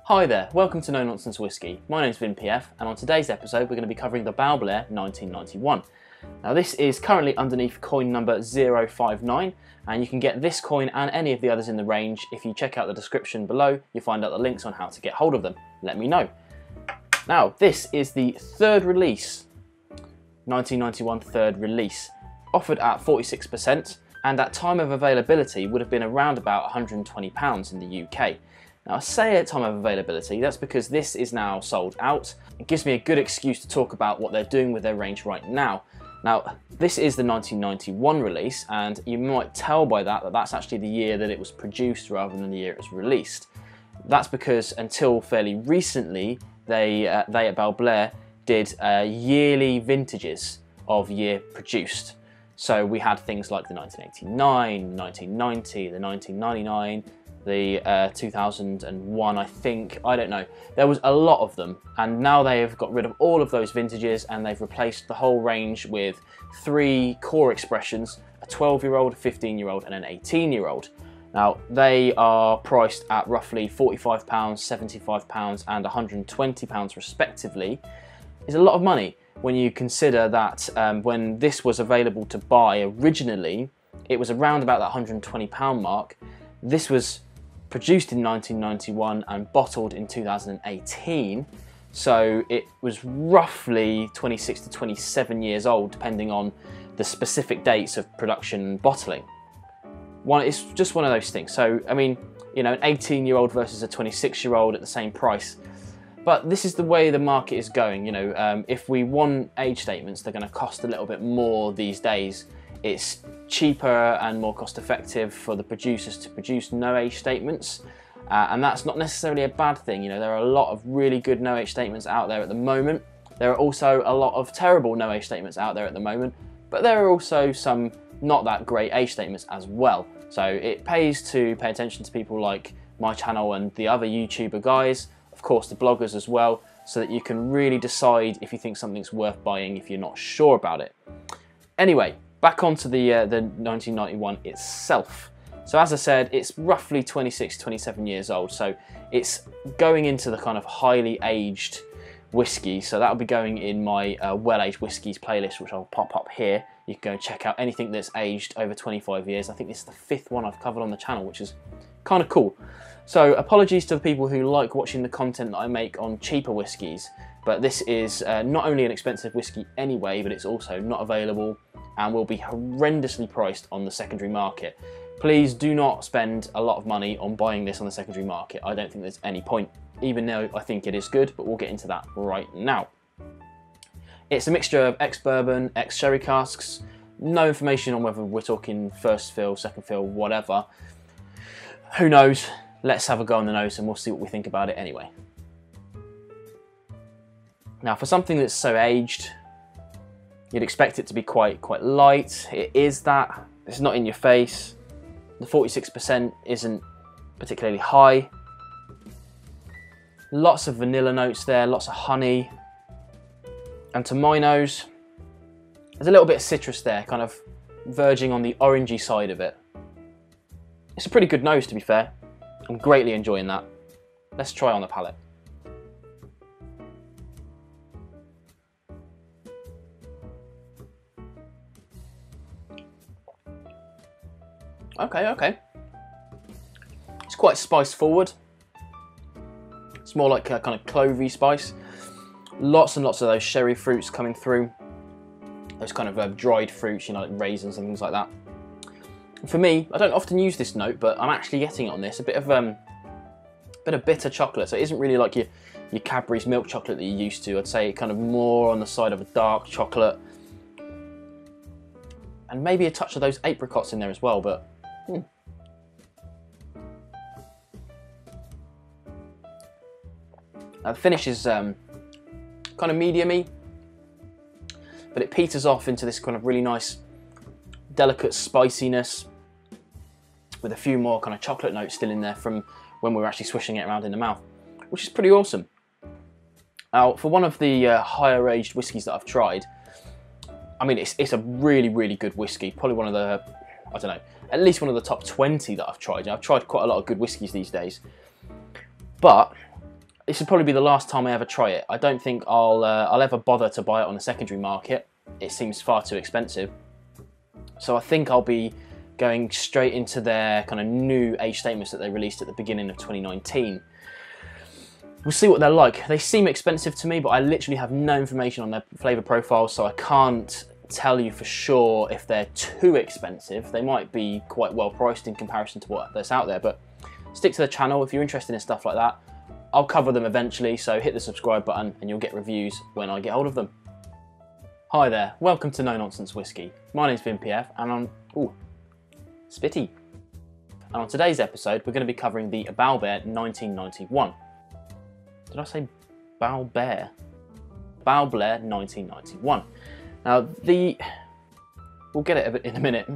Hi there, welcome to Nonsense Whisky. My name's Vin PF, and on today's episode we're going to be covering the Balblair 1991. Now this is currently underneath coin number 059, and you can get this coin and any of the others in the range. If you check out the description below, you'll find out the links on how to get hold of them. Let me know. Now this is the third release, 1991 third release, offered at 46%, and at time of availability would have been around about £120 in the UK. Now I say at time of availability, that's because this is now sold out. It gives me a good excuse to talk about what they're doing with their range right now. Now this is the 1991 release, and you might tell by that that's actually the year that it was produced rather than the year it was released. That's because until fairly recently they at Balblair did yearly vintages of year produced. So we had things like the 1989, 1990, the 1999, the 2001, I think, I don't know. There was a lot of them, and now they have got rid of all of those vintages and they've replaced the whole range with 3 core expressions: a 12-year-old, a 15-year-old and an 18-year-old. Now they are priced at roughly £45, £75 and £120 respectively. It's a lot of money when you consider that when this was available to buy originally, it was around about that £120 mark. This was produced in 1991 and bottled in 2018, so it was roughly 26 to 27 years old depending on the specific dates of production and bottling. It's just one of those things. So I mean, you know, an 18-year-old versus a 26-year-old at the same price. But this is the way the market is going. You know, if we want age statements, they're going to cost a little bit more these days. It's cheaper and more cost effective for the producers to produce no age statements, and that's not necessarily a bad thing. You know, there are a lot of really good no age statements out there at the moment. There are also a lot of terrible no age statements out there at the moment, but there are also some not that great age statements as well. So it pays to pay attention to people like my channel and the other YouTuber guys, of course the bloggers as well, so that you can really decide if you think something's worth buying if you're not sure about it. Anyway, back onto the 1991 itself. So as I said, it's roughly 26, 27 years old, so it's going into the kind of highly aged whiskey. So that'll be going in my well-aged whiskies playlist, which I'll pop up here. You can go and check out anything that's aged over 25 years. I think this is the 5th one I've covered on the channel, which is kind of cool. So apologies to the people who like watching the content that I make on cheaper whiskies, but this is not only an expensive whiskey anyway, but it's also not available and will be horrendously priced on the secondary market. Please do not spend a lot of money on buying this on the secondary market. I don't think there's any point, even though I think it is good, but we'll get into that right now. It's a mixture of ex-bourbon, ex-sherry casks. No information on whether we're talking first fill, second fill, whatever. Who knows? Let's have a go on the nose and we'll see what we think about it anyway. Now for something that's so aged, you'd expect it to be quite light. It is that. It's not in your face. The 46% isn't particularly high. Lots of vanilla notes there, lots of honey. And to my nose, there's a little bit of citrus there, kind of verging on the orangey side of it. It's a pretty good nose, to be fair. I'm greatly enjoying that. Let's try on the palate. Okay. It's quite spice forward. It's more like a kind of clovey spice. Lots and lots of those sherry fruits coming through. Those kind of dried fruits, you know, like raisins and things like that. For me, I don't often use this note, but I'm actually getting on this a bit of bitter chocolate. So it isn't really like your Cadbury's milk chocolate that you're used to. I'd say kind of more on the side of a dark chocolate, and maybe a touch of those apricots in there as well. But now the finish is kind of medium-y, but it peters off into this kind of really nice, delicate spiciness with a few more kind of chocolate notes still in there from when we were actually swishing it around in the mouth, which is pretty awesome. Now, for one of the higher aged whiskies that I've tried, I mean, it's a really good whiskey. Probably one of the, I don't know, at least one of the top 20 that I've tried. I've tried quite a lot of good whiskies these days. But this will probably be the last time I ever try it. I don't think I'll ever bother to buy it on the secondary market. It seems far too expensive. So I think I'll be going straight into their kind of new age statements that they released at the beginning of 2019. We'll see what they're like. They seem expensive to me, but I literally have no information on their flavour profile, so I can't tell you for sure if they're too expensive. They might be quite well priced in comparison to what's out there, but stick to the channel if you're interested in stuff like that. I'll cover them eventually, so hit the subscribe button and you'll get reviews when I get hold of them. Hi there, welcome to No Nonsense Whisky. My name's PF and I'm spitty. And on today's episode we're going to be covering the Balblair 1991. Did I say Balblair? Balblair 1991. Now we'll get it in a minute.